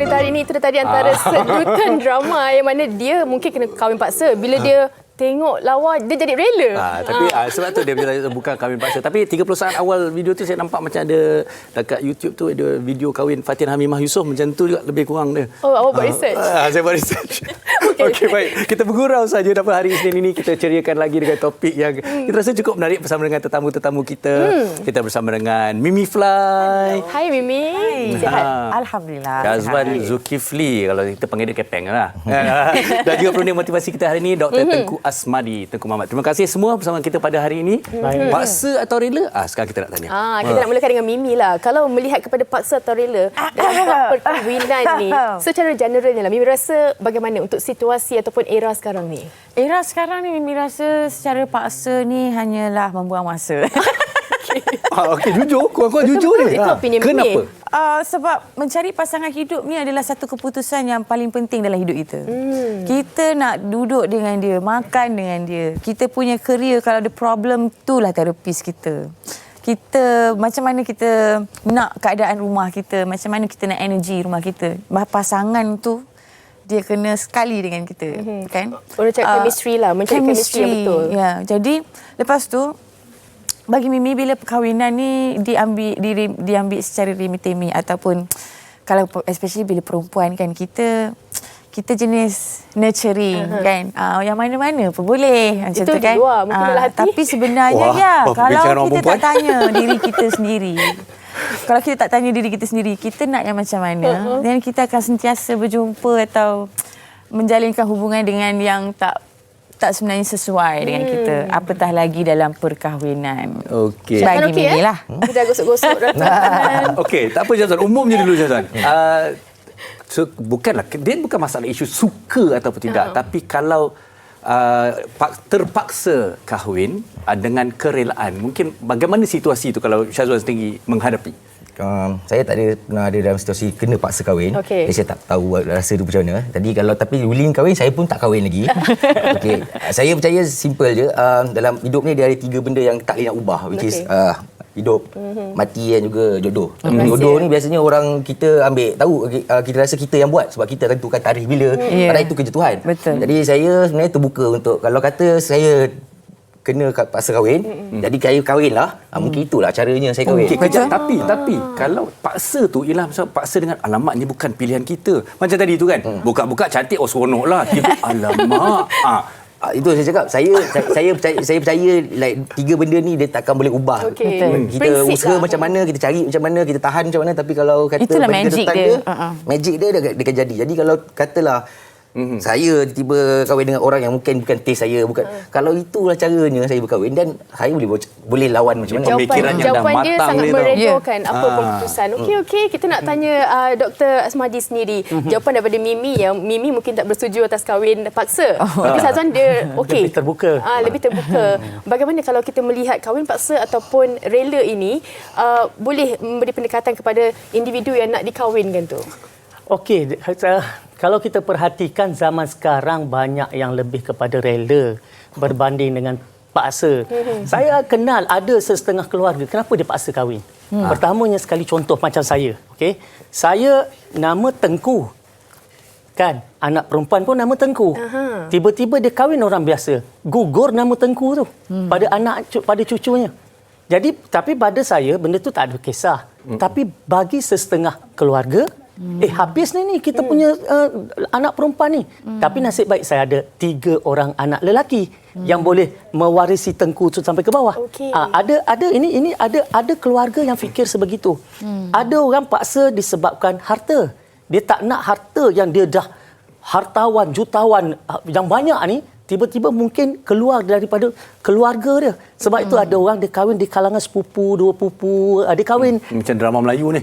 Cerita hari ni tadi antara sedutan drama yang mana dia mungkin kena kahwin paksa. Bila dia tengok lawa, dia jadi rela. Tapi sebab tu dia bukan kahwin paksa. Tapi 30 saat awal video tu saya nampak macam ada dekat YouTube tu ada video kahwin Fatin Hamimah Yusof macam tu juga lebih kurang dia. Oh, awak buat research? Saya buat research. Okey, baik. Kita bergurau saja dalam hari Isnin ini. Kita ceriakan lagi dengan topik yang kita rasa cukup menarik bersama dengan tetamu-tetamu kita. Kita bersama dengan Mimi Fly. Hai Mimi. Sihat. Alhamdulillah. Kazwan Zulkifli, kalau kita panggil dia Kepeng lah. Dan juga penulis motivasi kita hari ini, Dr. Tengku Asmadi, Tengku Muhammad. Terima kasih semua bersama kita pada hari ini. Paksa atau rela? Sekarang kita nak tanya. Kita nak mulakan dengan Mimi lah. Kalau melihat kepada paksa atau rela dalam bab perkahwinan ni, secara generalnya lah, Mimi rasa bagaimana untuk situasi ataupun era sekarang ni? Era sekarang ni Mimi rasa secara paksa ni hanyalah membuang masa. Okey, jujur. Kurang-kurang jujur ni. Itu opinion Mimi. Kenapa? Sebab mencari pasangan hidup ni adalah satu keputusan yang paling penting dalam hidup kita. Kita nak duduk dengan dia, makan dengan dia. Kita punya career, kalau ada problem, itulah terapis kita. Kita, macam mana kita nak keadaan rumah kita, macam mana kita nak energi rumah kita. Pasangan tu, dia kena sekali dengan kita. Kan? Orang cakap chemistry lah, mencari chemistry yang betul. Ya, jadi lepas tu, bagi Mimi bila perkahwinan ni diambil secara remeh-temeh ataupun kalau especially bila perempuan kan kita jenis nurturing kan. Yang mana-mana pun boleh macam itu tu kan. Luar, mungkin dalam hati. Tapi sebenarnya kalau kita tak tanya diri kita sendiri. Kalau kita tak tanya diri kita sendiri, kita nak yang macam mana, dan kita akan sentiasa berjumpa atau menjalinkan hubungan dengan yang tak sebenarnya sesuai dengan kita, apatah lagi dalam perkahwinan. Okey. Bagi Mimi lah. Kita gosok-gosok rata. Okey, tak apa Jazwan. Umumnya dulu Jazwan. Bukanlah, dia bukan masalah isu suka ataupun tidak, tapi kalau terpaksa kahwin dengan kerelaan, mungkin bagaimana situasi itu kalau Syazwan sendiri menghadapi? Saya tak ada pernah ada dalam situasi kena paksa kahwin. Jadi saya tak tahu rasa tu macam mana. Tapi willing kahwin, saya pun tak kahwin lagi. Okey, saya percaya simple je. Dalam hidup ni dia ada 3 benda yang tak boleh nak ubah, which is hidup, mati dan juga jodoh. Jodoh ni biasanya orang kita ambil tahu, kita rasa kita yang buat sebab kita tentukan tarikh bila. Padahal itu kerja Tuhan. Betul. Jadi saya sebenarnya terbuka untuk, kalau kata saya kena paksa kahwin, jadi saya kahwinlah. Mungkin itulah caranya saya kahwin. Okey, kejap. Tapi kalau paksa tu ialah macam paksa dengan alamatnya bukan pilihan kita. Macam tadi tu kan. Buka-buka cantik, seronoklah. Alamak. Itu saya cakap, saya percaya like 3 benda ni dia takkan boleh ubah. Betul. Kita Prinsip usaha lah. macam mana, kita cari macam mana, kita tahan macam mana, tapi kalau kata itulah benda magic datang dia. Magic dia akan jadi. Jadi kalau katalah saya tiba kahwin dengan orang yang mungkin bukan taste saya, kalau itulah caranya saya berkahwin, dan saya boleh lawan macam mana. Pemikiran yang dah Jawapan dia matang sangat ni tau. meredokan apa keputusan. Okey, kita nak tanya Dr. Asmadi sendiri. Jawapan daripada Mimi yang Mimi mungkin tak bersetuju atas kahwin paksa. Tapi Syazwan dia okey. Lebih terbuka. Lebih terbuka. Bagaimana kalau kita melihat kahwin paksa ataupun rela ini boleh memberi pendekatan kepada individu yang nak dikahwinkan tu? Okey, kalau kita perhatikan zaman sekarang banyak yang lebih kepada rela berbanding dengan paksa. Saya kenal ada setengah keluarga, kenapa dia paksa kahwin? Pertamanya sekali contoh macam saya. Okey, saya nama Tengku. Kan, anak perempuan pun nama Tengku. Tiba-tiba dia kahwin orang biasa. Gugur nama Tengku tu pada cucunya. Jadi, tapi pada saya benda tu tak ada kisah. Tapi bagi setengah keluarga, habis ni kita punya anak perempuan ni. Tapi nasib baik saya ada 3 orang anak lelaki yang boleh mewarisi Tengku tu sampai ke bawah. Ada keluarga yang fikir sebegitu. Ada orang paksa disebabkan harta. Dia tak nak harta yang dia dah hartawan, jutawan yang banyak ni, tiba-tiba mungkin keluar daripada keluarga dia. Sebab itu ada orang dia kahwin di kalangan sepupu, 2 pupu, dia kahwin. Macam drama Melayu ni.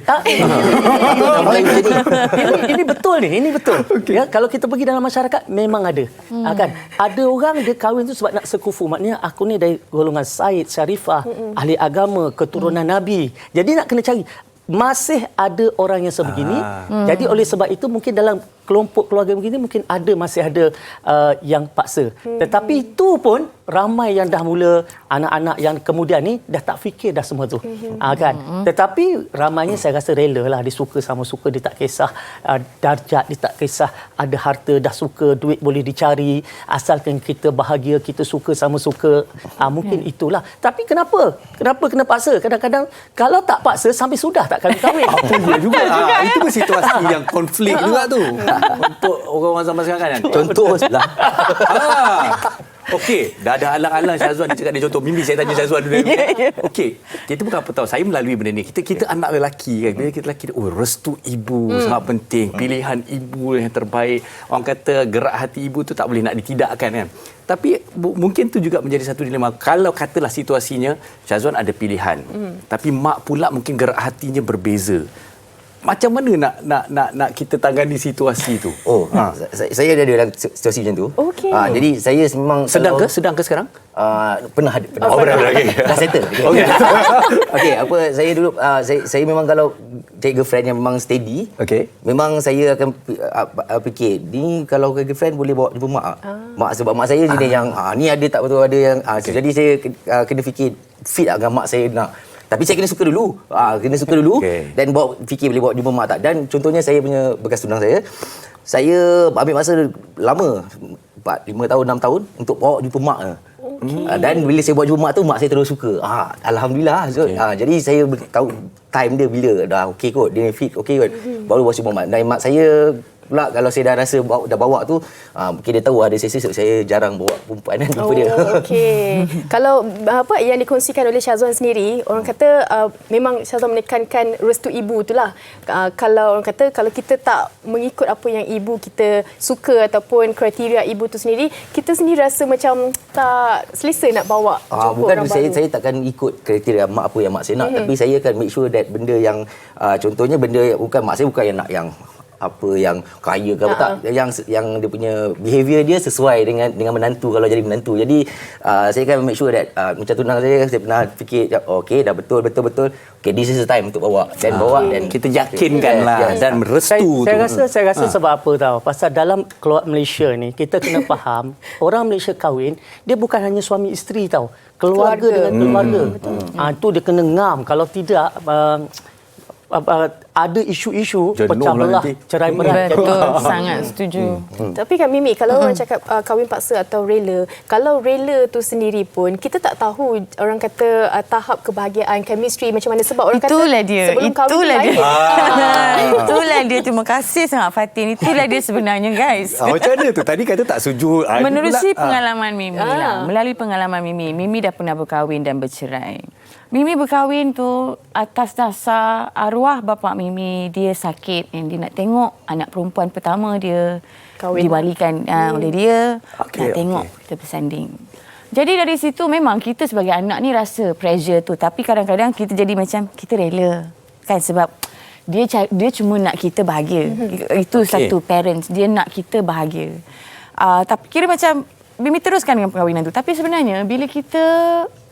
Ini betul ni, ini betul. Ya, kalau kita pergi dalam masyarakat memang ada. Kan? Ada orang dia kahwin tu sebab nak sekufu. Maknanya aku ni dari golongan Said, Syarifah, ahli agama, keturunan Nabi. Jadi nak kena cari. Masih ada orang yang sebegini. Jadi oleh sebab itu mungkin dalam kelompok keluarga begini mungkin masih ada yang paksa. Tetapi itu pun ramai yang dah mula anak-anak yang kemudian ni dah tak fikir dah semua tu. Kan. Tetapi ramainya saya rasa rela lah, dia suka sama suka, dia tak kisah darjat, dia tak kisah ada harta, dah suka duit boleh dicari, asalkan kita bahagia, kita suka sama suka. Mungkin itulah. Tapi kenapa kena paksa? Kadang-kadang kalau tak paksa sampai sudah tak kahwin. Apa juga. Itu pun situasi yang konflik juga tu. Untuk orang zaman sekarang kan. Contoh sebelah. Okey, dah ada alang-alang Syazwan dia cakap dia contoh. Mimi saya tanya Syazwan dulu. Okey, kita bukan apa tahu. Saya melalui benda ni. Kita anak lelaki kan. Bila kita lelaki, restu ibu sangat penting. Pilihan ibu yang terbaik. Orang kata gerak hati ibu tu tak boleh nak ditidakkan kan. Tapi mungkin tu juga menjadi satu dilema. Kalau katalah situasinya Syazwan ada pilihan. Tapi mak pula mungkin gerak hatinya berbeza. Macam mana nak kita tangani situasi tu? Saya ada dalam situasi macam tu. Okey. Jadi saya memang Sedang ke sekarang? Pernah. Okay. Dah settle. Okey, saya dulu saya memang kalau cari girlfriend yang memang steady, memang saya akan fikir ni kalau girlfriend boleh bawa jumpa mak. Mak sebab mak saya jenis yang ni ada tak betul ada yang jadi saya kena fikir fit dengan mak saya nak. Tapi saya kena suka dulu. Dan fikir boleh bawa jumpa mak tak. Dan contohnya saya punya bekas tunang saya ambil masa lama 4, 5 tahun, 6 tahun untuk bawa jumpa mak. Dan bila saya bawa jumpa mak tu, mak saya terus suka. Alhamdulillah. Jadi saya tahu time dia bila dah okey kot, dia fit okey kot, baru bawa jumpa mak. Dan mak saya pula kalau saya dah rasa dah bawa tu, mungkin dia tahu ada sesi saya jarang bawa perempuan dan jumpa dia. Okey. Kalau apa yang dikongsikan oleh Syazwan sendiri, orang kata memang Syazwan menekankan restu ibu itulah. Kalau orang kata kalau kita tak mengikut apa yang ibu kita suka ataupun kriteria ibu tu sendiri, kita sendiri rasa macam tak selesa nak bawa jumpa orang baru. Saya takkan ikut kriteria mak apa yang mak saya nak, tapi saya akan make sure that benda yang contohnya benda bukan mak saya bukan yang nak yang apa yang kaya ke apa tak, yang dia punya behavior dia sesuai dengan menantu kalau jadi menantu. Jadi saya akan make sure that macam tunang saya pernah fikir okey dah betul okey this is the time untuk bawa dan dan kita yakinkanlah dan restu tu. Saya rasa sebab apa tahu? Pasal dalam keluar Malaysia ni kita kena faham orang Malaysia kahwin dia bukan hanya suami isteri tahu. Keluarga dengan keluarga. Tu dia kena ngam, kalau tidak ada isu-isu pecah belah, cerai berai. Betul, sangat setuju. Tapi kan Mimi, kalau orang cakap kahwin paksa atau rela, kalau rela tu sendiri pun kita tak tahu orang kata tahap kebahagiaan, chemistry macam mana, sebab orang itulah kata dia. sebelum kahwin lain. Itulah dia. Terima kasih sangat Fatin. Itulah dia sebenarnya guys. Macam mana tu? Tadi kata tak setuju. Menerusi pengalaman Mimi lah. Melalui pengalaman Mimi dah pernah berkahwin dan bercerai. Mimi berkahwin tu atas dasar arwah bapa Mimi, dia sakit dan dia nak tengok anak perempuan pertama dia diwalikan oleh dia. Nak tengok kita bersanding. Jadi dari situ memang kita sebagai anak ni rasa pressure tu, tapi kadang-kadang kita jadi macam kita rela kan, sebab dia cuma nak kita bahagia. Itu satu parents, dia nak kita bahagia. Tapi kira macam Mimi teruskan dengan perkahwinan tu, tapi sebenarnya bila kita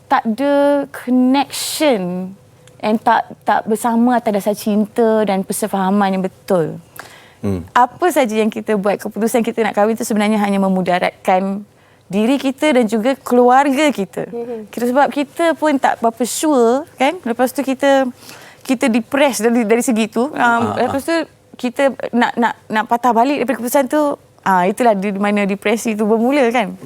tak ada connection and tak bersama atas dasar cinta dan persefahaman yang betul. Apa saja yang kita buat, keputusan kita nak kahwin itu sebenarnya hanya memudaratkan diri kita dan juga keluarga kita. Sebab kita pun tak berapa sure kan. Lepas tu kita depress dari segi tu. Lepas tu kita nak patah balik daripada keputusan tu. Itulah di mana depresi itu bermula kan.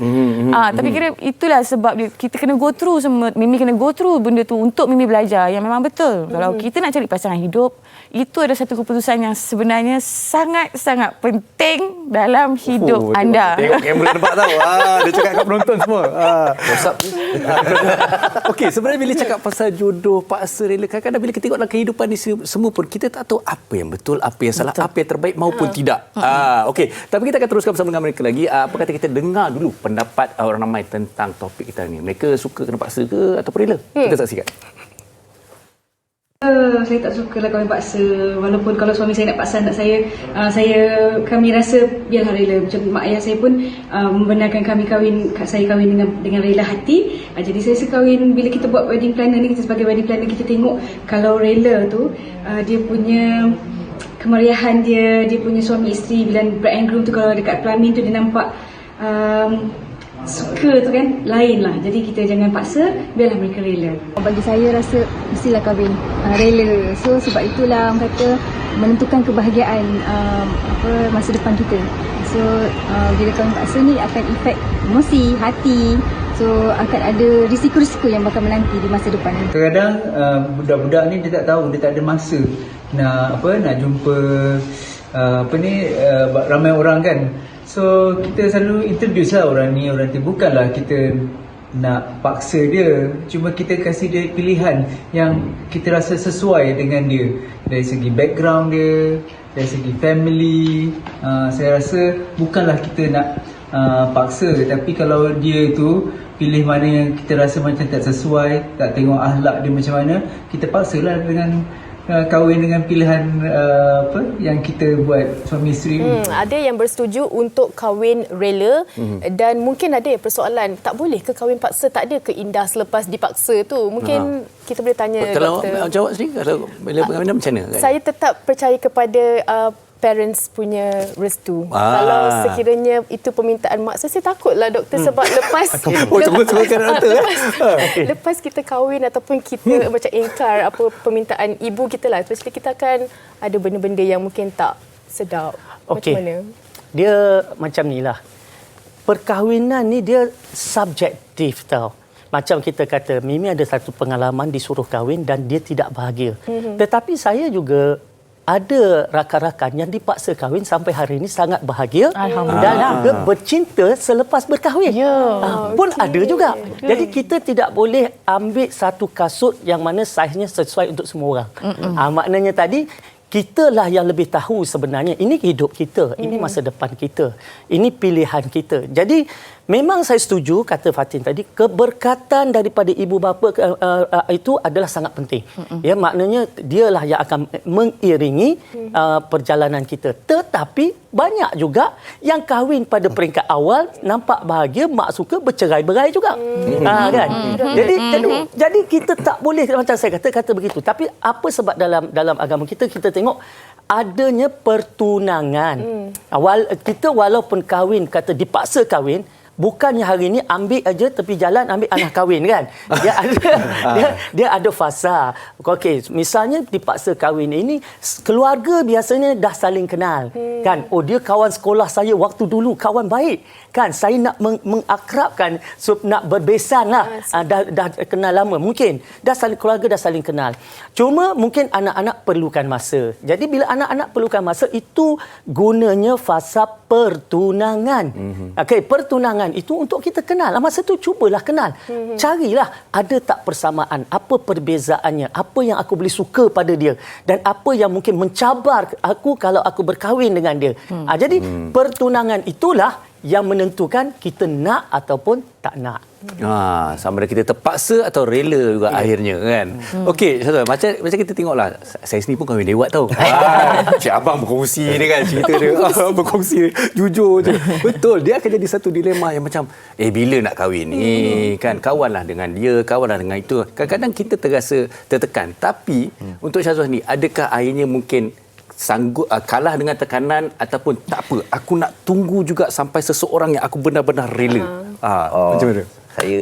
Tapi kira itulah sebab kita kena go through semua. Mimi kena go through benda tu untuk Mimi belajar yang memang betul. Kalau kita nak cari pasangan hidup, itu ada satu keputusan yang sebenarnya sangat-sangat penting dalam hidup anda. Tengok kamera nampak tahu. Dia cakap kat penonton semua. Okey, sebenarnya bila cakap pasal jodoh, paksa, rela, kadang-kadang bila kita tengok dalam kehidupan ni semua pun kita tak tahu apa yang betul, apa yang salah, apa yang terbaik maupun tidak. Okey, tapi kita akan teruskan bersama dengan mereka lagi. Apa kata kita dengar dulu pendapat orang ramai tentang topik kita ni. Mereka suka kena paksa ke ataupun rela? Kita saksikan. Saya tak suka lah kahwin paksa. Walaupun kalau suami saya nak paksa anak saya, kami rasa biarlah rela. Macam mak ayah saya pun membenarkan kami kahwin dengan rela hati. Jadi saya rasa kahwin, bila kita buat wedding planner ni, kita sebagai wedding planner kita tengok kalau rela tu dia punya kemeriahan dia punya suami isteri bila bride and groom tu, kalau dekat pelamin tu dia nampak suka tu kan, lain lah. Jadi kita jangan paksa, biarlah mereka rela. Bagi saya rasa mestilah kahwin, rela. So sebab itulah orang kata menentukan kebahagiaan masa depan kita. So bila kahwin paksa ni akan efek emosi, hati. So akan ada risiko-risiko yang bakal menanti di masa depan. Kadang-kadang budak-budak ni dia tak tahu, dia tak ada masa nak jumpa ramai orang kan. So kita selalu introduce lah orang ni, orang tu. Bukanlah kita nak paksa dia, cuma kita kasih dia pilihan yang kita rasa sesuai dengan dia, dari segi background dia, dari segi family. Saya rasa bukanlah kita nak paksa, tapi kalau dia tu pilih mana yang kita rasa macam tak sesuai, tak tengok akhlak dia macam mana, kita paksalah dengan kahwin dengan pilihan yang kita buat suami isteri. Ada yang bersetuju untuk kahwin rela, dan mungkin ada persoalan, tak boleh ke kahwin paksa, tak ada ke indah selepas dipaksa tu. Mungkin kita boleh tanya kalau doktor. jawab sendiri, kalau bila perkahwinan macam mana? Saya tetap percaya kepada parents punya restu. Kalau sekiranya itu permintaan mak saya takutlah doktor, sebab lepas kita kahwin ataupun kita macam ingkar apa permintaan ibu kita lah, especially kita akan ada benda-benda yang mungkin tak sedap. Okey. Macam mana? Dia macam ni lah. Perkahwinan ni dia subjektif tau. Macam kita kata, Mimi ada satu pengalaman disuruh kahwin dan dia tidak bahagia. Tetapi saya juga ada rakan-rakan yang dipaksa kahwin sampai hari ini sangat bahagia dan juga bercinta selepas berkahwin. Pun ada juga. Jadi kita tidak boleh ambil satu kasut yang mana saiznya sesuai untuk semua orang. Maknanya tadi, kitalah yang lebih tahu sebenarnya ini hidup kita, ini masa depan kita, ini pilihan kita. Jadi memang saya setuju kata Fatin tadi, keberkatan daripada ibu bapa itu adalah sangat penting. Ya, maknanya dialah yang akan mengiringi perjalanan kita. Tetapi banyak juga yang kahwin pada peringkat awal, nampak bahagia, mak suka, bercerai-berai juga. Kan? Jadi kita tak boleh macam saya kata begitu. Tapi apa sebab dalam agama kita tengok adanya pertunangan. Kita walaupun kahwin, kata dipaksa kahwin, bukannya hari ini ambil aja tepi jalan ambil anak kahwin kan. Dia ada fasa. Okey, misalnya dipaksa kahwin ini, keluarga biasanya dah saling kenal kan. Oh, dia kawan sekolah saya waktu dulu, kawan baik kan. Saya nak mengakrabkan, nak berbesanlah. Dah kenal lama, mungkin keluarga dah saling kenal. Cuma mungkin anak-anak perlukan masa. Jadi bila anak-anak perlukan masa, itu gunanya fasa pertunangan. Okey, pertunangan itu untuk kita kenal. Masa tu cubalah kenal. Carilah ada tak persamaan, apa perbezaannya, apa yang aku boleh suka pada dia dan apa yang mungkin mencabar aku kalau aku berkahwin dengan dia. Jadi pertunangan itulah yang menentukan kita nak ataupun tak nak. Sama ada kita terpaksa atau rela juga akhirnya kan. Okey, macam kita tengoklah, saya sendiri pun kahwin lewat tau. Cik abang berkongsi ni kan, cerita dia berkongsi jujur je. Betul, dia akan jadi satu dilema yang macam bila nak kahwin ni kan, kawanlah dengan dia, kawanlah dengan itu. Kadang-kadang kita terasa tertekan. Tapi untuk Syazwan ni, adakah akhirnya mungkin sanggup kalah dengan tekanan ataupun tak apa, aku nak tunggu juga sampai seseorang yang aku benar-benar rela? Macam mana?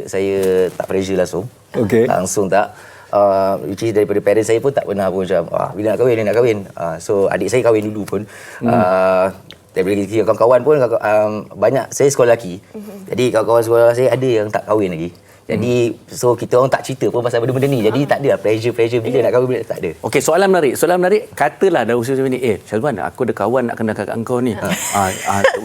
Saya tak pressure langsung. Langsung tak. Which is daripada parents saya pun tak pernah pun macam bila nak kahwin. So adik saya kahwin dulu pun. Daripada kawan-kawan pun banyak, saya sekolah lelaki. Jadi kawan-kawan sekolah saya ada yang tak kahwin lagi. Jadi so kita orang tak cerita pun pasal benda-benda ni. Jadi tak ada pressure bila nak kahwin, bila tak ada. Okey, soalan menarik. Katalah dah usia macam ni, Syazwan, aku ada kawan nak kenal kakak engkau ni.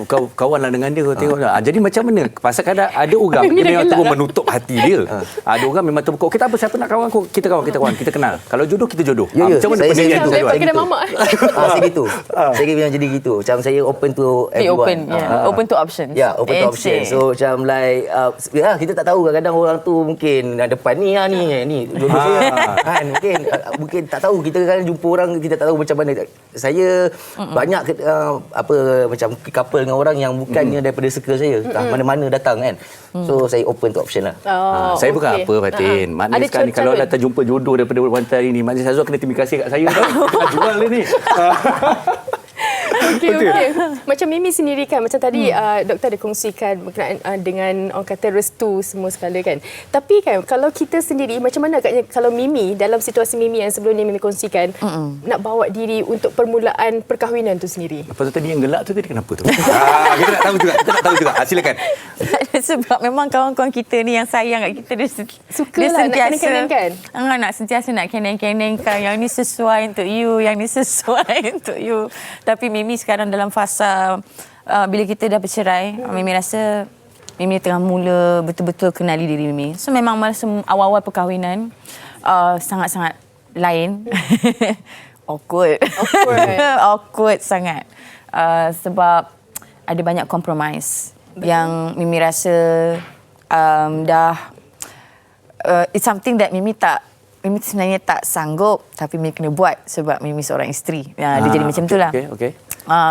Kau kawanlah dengan dia, kau tengoklah. Jadi macam mana? Pasal kadang ada orang dia memang terus menutup hati dia. Ada orang memang terbuka. Okey, tak apa, siapa nak kawan aku? Kita kawan, kita kenal. Kalau jodoh, kita jodoh. Macam mana pendirian tu? Saya gitu. Saya memang jadi gitu. Macam saya open to everyone. Open to options. Open to options. So macam like kita tak tahu, kadang-kadang orang orang tu mungkin depan ni jodoh saya kan, mungkin tak tahu, kita kan jumpa orang kita tak tahu macam mana. Saya banyak macam couple dengan orang yang bukannya daripada circle saya, mana-mana datang kan. So saya open to option lah. Saya bukan apa Fatin. Maknanya sekarang ni kalau datang jumpa jodoh daripada wanita hari ni, maknanya Syazwan kena terima kasih kat saya tau. Jual dia ni. Okey. Macam Mimi sendiri kan, macam tadi doktor ada kongsikan berkenaan dengan orang kata restu semua sekala kan. Tapi kan kalau kita sendiri, macam mana agaknya kalau Mimi, dalam situasi Mimi yang sebelum ni Mimi kongsikan, nak bawa diri untuk permulaan perkahwinan tu sendiri? Lepas tu tadi yang gelak tu tadi kenapa tu? Kita nak tahu juga. Silakan. Sebab memang kawan-kawan kita ni yang sayang kat kita, dia Sukalah nak kenang-kenangkan. Nak sentiasa nak kenang-kenangkan. Yang ni sesuai untuk you, yang ni sesuai untuk you. Tapi Mimi sekarang dalam fasa bila kita dah bercerai, Mimi rasa Mimi tengah mula betul-betul kenali diri Mimi. So memang masa awal-awal perkahwinan sangat-sangat lain. Awkward sangat. Sebab ada banyak compromise. Yang Mimi rasa it's something that Mimi sebenarnya tak sanggup, tapi Mimi kena buat sebab Mimi seorang isteri. Dia jadi macam itulah. Okay.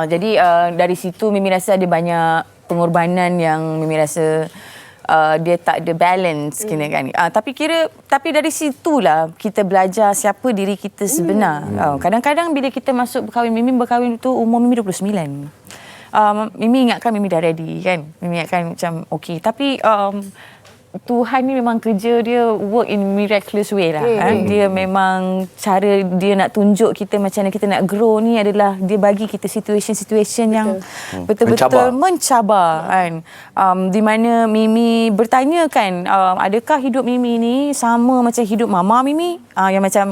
Jadi dari situ Mimi rasa ada banyak pengorbanan yang Mimi rasa dia tak ada balance kena kan. Tapi dari situlah kita belajar siapa diri kita sebenar. Kadang-kadang bila kita masuk berkahwin, Mimi berkahwin tu umur Mimi 29. Mimi ingatkan Mimi dah ready kan. Mimi ingatkan macam okey, tapi Tuhan ni memang kerja dia work in miraculous way lah. Dia memang cara dia nak tunjuk kita macam mana kita nak grow ni adalah dia bagi kita situation yang betul-betul mencabar kan. Di mana Mimi bertanya kan, adakah hidup Mimi ni sama macam hidup mama Mimi? Yang macam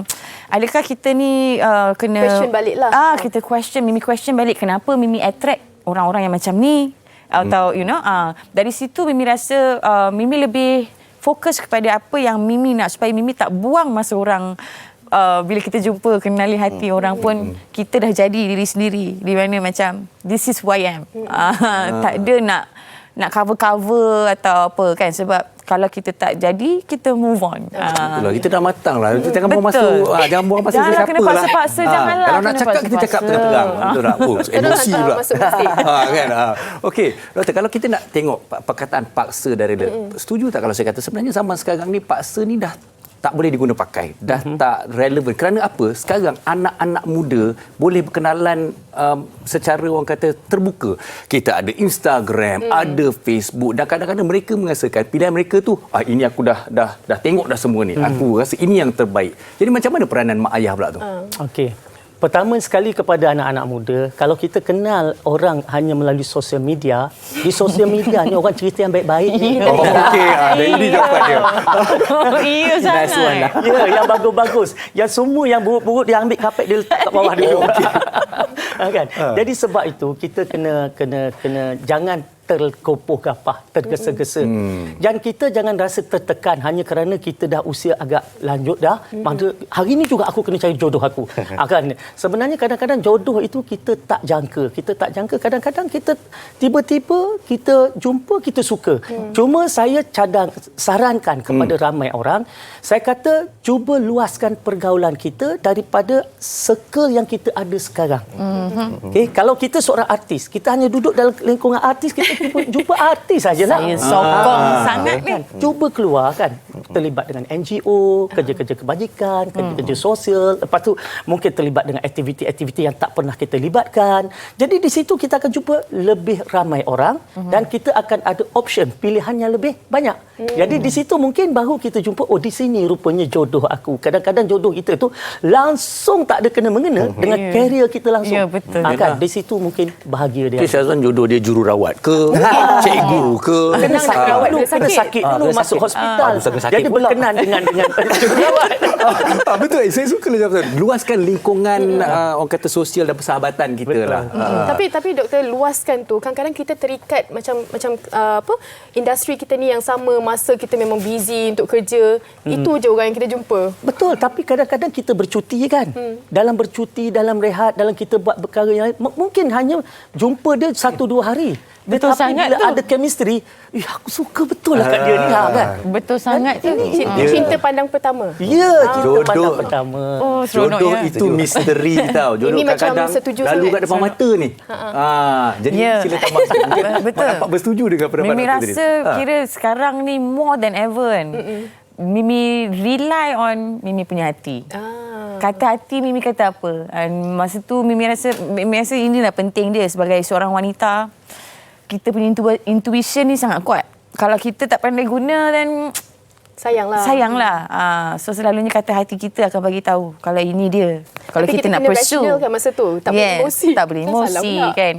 adakah kita ni kena question balik lah. Kita Mimi question balik kenapa Mimi attract orang-orang yang macam ni. Atau dari situ Mimi rasa Mimi lebih fokus kepada apa yang Mimi nak, supaya Mimi tak buang masa orang bila kita jumpa kenali hati orang pun kita dah jadi diri sendiri, di mana macam this is who I am. Tak ada nak cover atau apa kan, sebab kalau kita tak jadi, kita move on. Itulah, kita dah matang lah. Jangan buang masa janganlah siapa kena paksa-paksa. Janganlah. Kalau nak cakap, kita cakap terang-terang. Betul tak? Emosi pula. Kan? Okey, doktor, kalau kita nak tengok perkataan paksa dari setuju tak kalau saya kata sebenarnya zaman sekarang ni paksa ni dah tak boleh diguna pakai, dah tak relevan. Kerana apa? Sekarang anak-anak muda boleh berkenalan secara orang kata terbuka. Kita ada Instagram, ada Facebook, dan kadang-kadang mereka merasakan pilihan mereka tu, ini aku dah tengok dah semua ni. Aku rasa ini yang terbaik. Jadi macam mana peranan mak ayah pula tu? Okey. Pertama sekali kepada anak-anak muda, kalau kita kenal orang hanya melalui sosial media, di sosial media ni orang cerita yang baik-baik ni. Okey, ini jawapan dia. Iya sangat. Ya, yang bagus-bagus. Yang semua yang buruk-buruk dia ambil kapet dia letak kat bawah dulu. Kan? Jadi sebab itu kita kena jangan terkopoh gapah, tergesa-gesa. Dan kita jangan rasa tertekan hanya kerana kita dah usia agak lanjut dah. Maka hari ni juga aku kena cari jodoh aku. Kan? Sebenarnya kadang-kadang jodoh itu kita tak jangka. Kadang-kadang kita tiba-tiba kita jumpa, kita suka. Cuma saya sarankan kepada ramai orang, saya kata cuba luaskan pergaulan kita daripada circle yang kita ada sekarang. Okay? Kalau kita seorang artis, kita hanya duduk dalam lingkungan artis, kita jumpa artis sajalah. Saya sokong sangat ni. Cuba keluar kan, terlibat dengan NGO, kerja-kerja kebajikan, kerja-kerja sosial. Lepas tu mungkin terlibat dengan aktiviti-aktiviti yang tak pernah kita libatkan. Jadi di situ kita akan jumpa lebih ramai orang dan kita akan ada option, pilihan yang lebih banyak. Jadi di situ mungkin baru kita jumpa, di sini rupanya jodoh aku. Kadang-kadang jodoh kita tu langsung tak ada kena-mengena dengan karier kita langsung. Ya, betul. Di situ mungkin bahagia dia. Syazwan jodoh dia jururawat ke, cikgu ke, kena sakit dulu masuk hospital. Jadi berkenan dengan jururawat. Betul, saya suka luaskan lingkungan orang kata sosial dan persahabatan kita lah. Tapi doktor, luaskan tu kadang-kadang kita terikat macam industri kita ni yang sama, masa kita memang busy untuk kerja. Itu je orang yang kita jumpa. Betul, tapi kadang-kadang kita bercuti kan. Dalam bercuti, dalam rehat, dalam kita buat perkara yang lain, mungkin hanya jumpa dia 1-2 hari. Betul Tetapi sangat bila tu. ada chemistry, aku suka betul lah kat dia ni kan. Betul sangat tu. Cinta pandang pertama. Ya, kita Jodoh. pandang pertama. Oh, seronok Jodoh ya. itu misteri tau. Jodoh Ini macam kadang-kadang setuju lalu sangat. kat depan mata ni. Jadi Ya. sila tambah sikit. Mungkin Betul. Mak dapat bersetuju dengan pendapat Mimi doktor tadi. rasa kira sekarang ni more than ever kan. Mimi rely on Mimi punya hati. Kata hati Mimi kata apa. And masa tu Mimi rasa inilah penting dia sebagai seorang wanita. Kita punya intuition ni sangat kuat. Kalau kita tak pandai guna dan sayanglah. So selalunya kata hati kita akan bagi tahu kalau ini dia. Kalau Tapi kita nak kena pursue rational kan masa tu. Tak boleh emosi. Tak boleh emosi kan.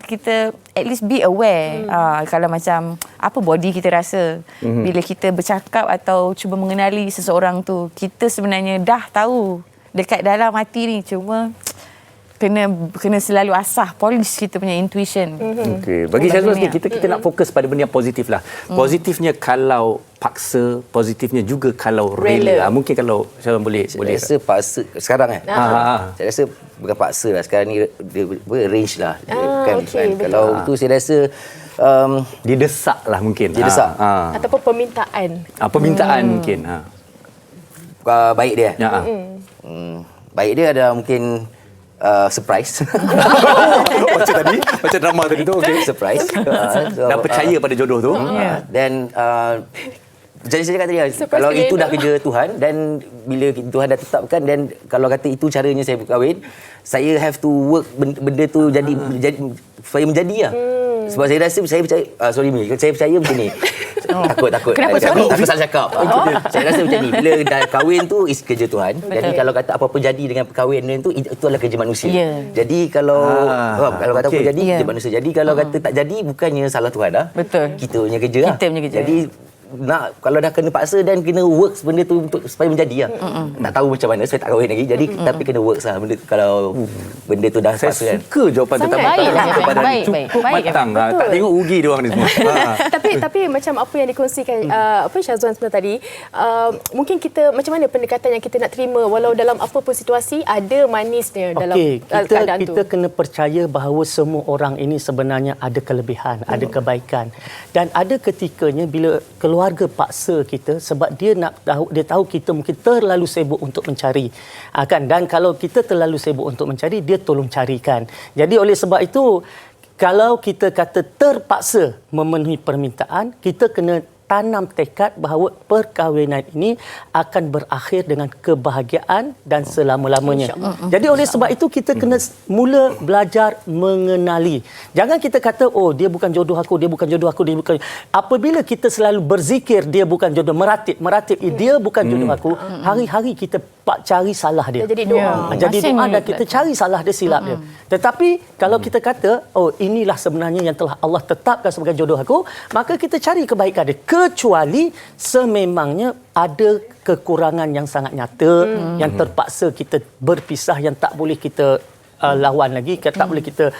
Kita at least be aware. Kalau macam apa body kita rasa bila kita bercakap atau cuba mengenali seseorang tu, kita sebenarnya dah tahu dekat dalam hati ni, cuma kena selalu asah, polish kita punya intuition. Okey, bagi Syazwan ni kita nak fokus pada benda yang positif lah. Positifnya kalau paksa, positifnya juga kalau rela. Mungkin kalau Syazwan boleh. Saya rasa paksa sekarang saya rasa bukan paksa lah. Sekarang ni dia arrange lah. Kalau itu saya rasa didesak lah mungkin. Didesak. Ataupun permintaan. Permintaan mungkin. Baik dia. Baik dia ada mungkin surprise. Macam drama tadi tu. Okay. Surprise. Dan percaya pada jodoh tu. Dan jadi saya cakap tadi, kalau itu dah kerja Tuhan dan bila Tuhan dah tetapkan, dan kalau kata itu caranya saya berkahwin, saya have to work benda tu jadi supaya menjadi lah. Sebab saya rasa, saya percaya, saya percaya macam ni. Takut. Kenapa? Aku salah cakap. Saya rasa macam ni, bila dah kahwin tu is kerja Tuhan. Jadi kalau kata apa-apa jadi dengan perkahwinan tu, itu adalah kerja manusia. Jadi kalau kata apa jadi, kerja manusia. Jadi kalau kata tak jadi, bukannya salah Tuhan dah. Betul. Kita punya kerja lah. Kita punya kerja. Jadi kalau dah kena paksa dan kena work benda tu untuk supaya menjadi lah. Tak tahu macam mana, saya tak kahwin lagi. Jadi tapi kena work lah benda tu, kalau benda tu dah Saya paksa kan. suka jawapan tu. Cukup matang. Tak tengok rugi dia orang ni semua. Tapi macam apa yang dikongsikan Syazwan sebentar tadi, mungkin kita macam mana pendekatan yang kita nak terima walau dalam apa pun situasi ada manisnya dalam keadaan tu. Kita kena percaya bahawa semua orang ini sebenarnya ada kelebihan, ada kebaikan. Dan ada ketikanya bila keluarga paksa kita sebab dia tahu kita mungkin terlalu sibuk untuk mencari. Kan? Dan kalau kita terlalu sibuk untuk mencari, dia tolong carikan. Jadi oleh sebab itu, kalau kita kata terpaksa memenuhi permintaan, kita kena tanam tekad bahawa perkahwinan ini akan berakhir dengan kebahagiaan dan selama-lamanya. Jadi oleh sebab itu kita kena mula belajar mengenali. Jangan kita kata dia bukan jodoh aku, dia bukan jodoh aku, dia bukan. Apabila kita selalu berzikir dia bukan jodoh, meratib dia bukan jodoh aku, hari-hari kita cari salah dia. Jadi doa. Jadi doa dan kita cari salah dia, silap dia. Tetapi kalau kita kata inilah sebenarnya yang telah Allah tetapkan sebagai jodoh aku, maka kita cari kebaikan dia. Kecuali sememangnya ada kekurangan yang sangat nyata, yang terpaksa kita berpisah, yang tak boleh kita lawan lagi, tak boleh kita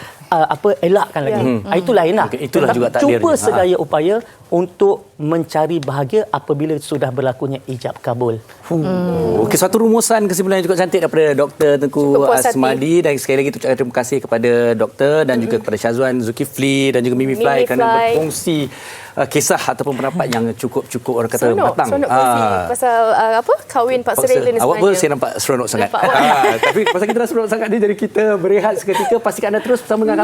elakkan lagi. Itu lain lah. Itulah juga takdir. Cuba sedaya upaya untuk mencari bahagia apabila sudah berlakunya ijab kabul. Okey, satu rumusan kesimpulan yang cukup cantik daripada Dr. Tengku Asmadi, dan sekali lagi ucapkan terima kasih kepada doktor dan juga kepada Syazwan Zulkifli dan juga Mimi Fly kerana berkongsi kisah ataupun pendapat yang cukup orang kata matang. Seronok pasal kahwin paksa rela ni sebenarnya. Awak pun saya nampak seronok sangat. Tapi pasal kita dah seronok sangat ni, jadi kita berehat seketika. Pastikan anda terus bersama dengan kami